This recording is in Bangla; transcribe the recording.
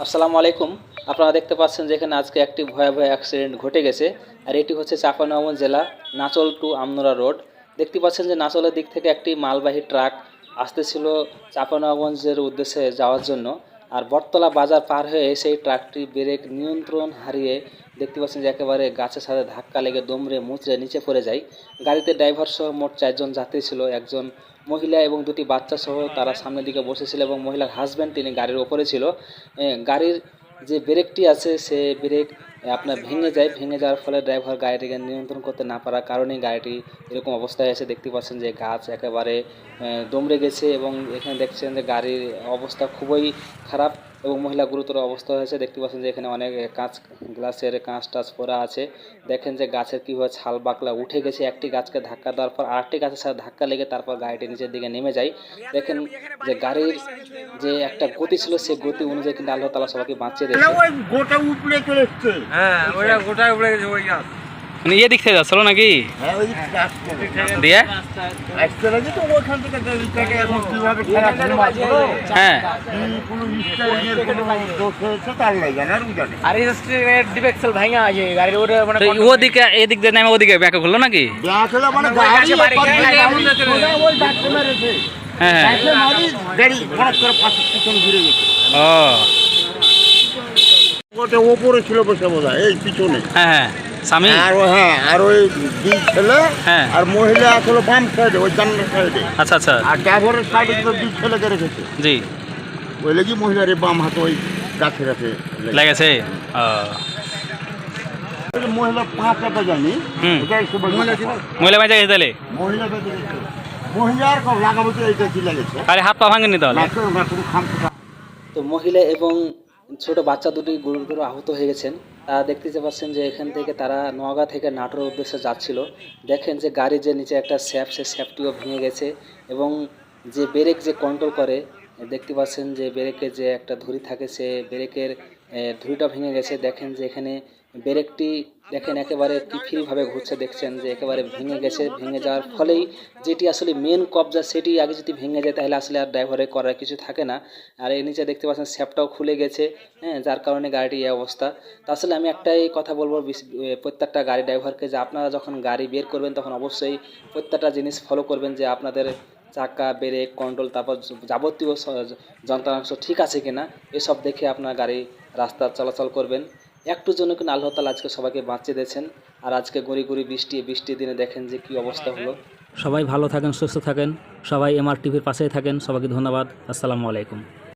আসসালামু আলাইকুম। আপনারা দেখতে পাচ্ছেন যে এখানে আজকে একটি ভয়াবহ অ্যাক্সিডেন্ট ঘটে গেছে। আর এটি হচ্ছে চাঁপাইনবাবগঞ্জ জেলা নাচল টু আমনোরা রোড। দেখতে পাচ্ছেন যে নাচলের দিক থেকে একটি মালবাহী ট্রাক আসতেছিল চাঁপাইনবাবগঞ্জের উদ্দেশ্যে যাওয়ার জন্য। আর বটতলা বাজার পার হয়ে সেই ট্রাকটি ব্রেক নিয়ন্ত্রণ হারিয়ে দেখতে পাচ্ছেন যে একেবারে গাছের সাথে ধাক্কা লেগে দুমড়ে মুচড়ে নিচে পড়ে যায়। গাড়িতে ড্রাইভার সহ মোট 4 জন যাত্রী ছিল, একজন মহিলা এবং দুটি বাচ্চা সহ তারা সামনের দিকে বসেছিল এবং মহিলার হাজব্যান্ড তিনি গাড়ির ওপরে ছিল। গাড়ির যে ব্রেকটি আছে সে ব্রেক আপনার ভেঙে যায়, ভেঙে যাওয়ার ফলে ড্রাইভার গাড়িটিকে নিয়ন্ত্রণ করতে না পারার কারণেই গাড়িটি এরকম অবস্থায় এসে দেখতে পাচ্ছেন যে গাছ একেবারে দুমড়ে গেছে এবং এখানে দেখছেন যে গাড়ির অবস্থা খুবই খারাপ এবং মহিলা গুরুতর অবস্থা হয়েছে। দেখতে পাচ্ছেন যে এখানে অনেক কাঁচ, গ্লাসের কাঁচ টাচ পড়া আছে। দেখেন যে গাছের কীভাবে ছাল বাকলা উঠে গেছে, একটি গাছকে ধাক্কা দেওয়ার পর আরেকটি গাছের সাথে ধাক্কা লেগে তারপর গাড়িটি নিচের দিকে নেমে যায়। দেখেন যে গাড়ির যে একটা গতি ছিল সেই গতি অনুযায়ী কিন্তু আল্লাহ তাআলা সবাইকে বাঁচিয়ে দিয়েছে। গোটা উপরে চলে এসছে। হ্যাঁ ওইটা গোটা উপরে গেছে ওই গাছ। মানে ইয়ে দিক থেকে যাচ্ছিল নাকি? হ্যাঁ ওই দিয়ে আসতে লাগে তো ওখান থেকে গাড়িটাকে এখন কিভাবে খারাপ ঘুমাচ্ছিল। হ্যাঁ কোনো স্টাইলের কোনো দোষ হয়েছে তার লাগে না রুজানে। আর এই স্ট্রিটের ডিবেক্সেল ভাঙা আছে গাড়ির ওরে মানে তো ওদিকে এদিক দিয়ে নেমে ওদিকে ব্যাকে খুললো নাকি? আসলে মানে গাড়ি ওই ডাক্তার মেরেছে। হ্যাঁ হ্যাঁ। ডাক্তার মারি গাড়ি হঠাৎ করে পাশে পিছনে ঘুরে গেছে। ও ওটা ওপরে ছিল বসে বোধহয় এই পিছনে। হ্যাঁ হ্যাঁ স্বামী। আর ওই দুই ছেলে হ্যাঁ। আর মহিলা আসলে বাম সাইডে ওই জানলার সাইডে। আচ্ছা আচ্ছা আর ড্রাইভারের সাইডে তো দুই ছেলেকে রেখেছে। জি ওই লেগে মহিলার এই বাম হাতে ওই গাছে গাছে লেগেছে। ও মহিলা পাঁচটা জানি হুম। এটা একটু মহিলা বাঁচা গেছে তাহলে? মহিলা বেঁচে গেছে। মহিলার লাগাবো তো এইটা কি লেগেছে আরে হাত পা ভাঙেনি তাহলে? তো মহিলা এবং ছোট বাচ্চা দুটি গুরুতর আহত হয়ে গেছেন। তারা দেখতে পাচ্ছেন যে এখান থেকে তারা নোয়াগাঁ থেকে নাটোরের উদ্দেশ্যে যাচ্ছিল। দেখেন যে গাড়ির যে নিচে একটা স্যাপ, সে স্যাপটিও ভেঙে গেছে এবং যে ব্রেক যে কন্ট্রোল করে দেখতে পাচ্ছেন যে ব্রেকের যে একটা ধুরি থাকে সে ব্রেকের ধুরিটা ভেঙে গেছে। দেখেন যে এখানে ব্রেকটি দেখেন একেবারে কি ফ্রিভাবে ঘুরছে, দেখছেন যে একেবারে ভেঙে গেছে। ভেঙে যাওয়ার ফলেই যেটি আসলে মেন কবজা সেটি আগে যদি ভেঙে যায় তাহলে আসলে আর ড্রাইভারের করার কিছু থাকে না। আর এর নিচে দেখতে পাচ্ছেন স্যাপটাও খুলে গেছে, হ্যাঁ, যার কারণে গাড়িটি এই অবস্থা। তা আসলে আমি একটাই কথা বলবো প্রত্যেকটা গাড়ি ড্রাইভারকে, যে আপনারা যখন গাড়ি বের করবেন তখন অবশ্যই প্রত্যেকটা জিনিস ফলো করবেন যে আপনাদের চাকা, ব্রেক, কন্ট্রোল, তারপর যাবতীয় যন্ত্রাংশ ঠিক আছে কিনা এসব দেখে আপনার গাড়ি রাস্তা চলাচল করবেন। একটুর জন্য কিন্তু আল্লাহ তাআলা আজকে সবাইকে বাঁচিয়ে দিয়েছেন। আর আজকে গড়ি গড়ি বৃষ্টির দিনে দেখেন যে কী অবস্থা হলো। সবাই ভালো থাকেন, সুস্থ থাকেন, সবাই MR টিভির পাশেই থাকেন। সবাইকে ধন্যবাদ। আসসালামু আলাইকুম।